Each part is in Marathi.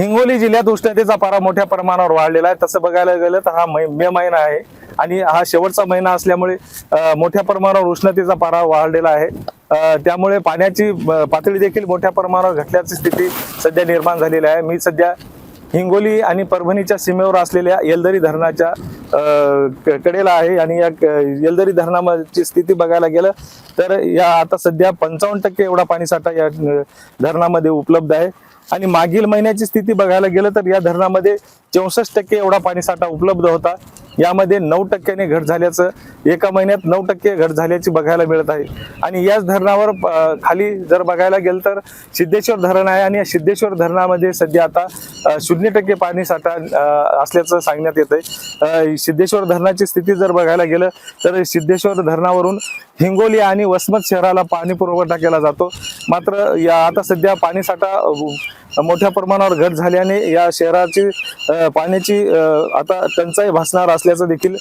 हिंगोली जिल्ह्यात उष्णतेचा पारा मोठ्या प्रमाणावर वाढलेला आहे। तसं बघायला गेलं तर हा मे महिना आहे आणि हा शेवटचा महिना असल्यामुळे मोठ्या प्रमाणावर उष्णतेचा पारा वाढलेला आहे। त्यामुळे पाण्याची पातळी देखील मोठ्या प्रमाणावर घटल्याची स्थिती सध्या निर्माण झालेली आहे। मी सध्या हिंगोली आणि परभणीच्या सीमेवर असलेल्या येलदरी धरणाच्या कडेला आहे आणि या येलदरी धरणाची स्थिती बघायला गेलं तर या आता सध्या 55% एवढा पाणीसाठा या धरणामध्ये उपलब्ध आहे आणि मागील महिन्याची स्थिती बघायला गेलं तर या धरणामध्ये 64% एवढा पाणीसाठा उपलब्ध होता। यामध्ये 9% घट झाल्याचं, एका महिन्यात 9% घट झाल्याची बघायला मिळत आहे। आणि याच धरणावर खाली जर बघायला गेलं तर सिद्धेश्वर धरण आहे आणि या सिद्धेश्वर धरणामध्ये सध्या आता 0% पाणीसाठा असल्याचं सांगण्यात येत आहे। सिद्धेश्वर धरणाची स्थिती जर बघायला गेलं तर सिद्धेश्वर धरणावरून हिंगोली आणि वसमत शहराला पाणी पुरवठा केला जातो। मात्र या आता सध्या पाणीसाठा मोठ्या प्रमाणावर घट झाल्याने या शहराची पाण्याची आता टंचाई भासणार असल्याचं देखील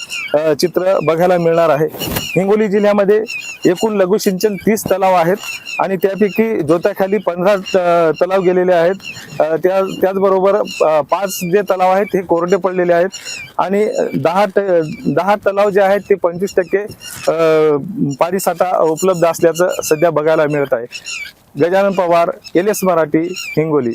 चित्र बघायला मिळणार आहे। हिंगोली जिल्ह्यामध्ये एकूण लघुसिंचन 30 तलाव आहेत आणि त्यापैकी जोत्याखाली 15 तलाव गेलेले आहेत। त्याचबरोबर 5 जे तलाव आहेत हे कोरडे पडलेले आहेत आणि 10 तलाव जे आहेत ते 25% पाणीसाठा उपलब्ध असल्याचं सध्या बघायला मिळत आहे। गजानन पवार, LS मराठी, हिंगोली।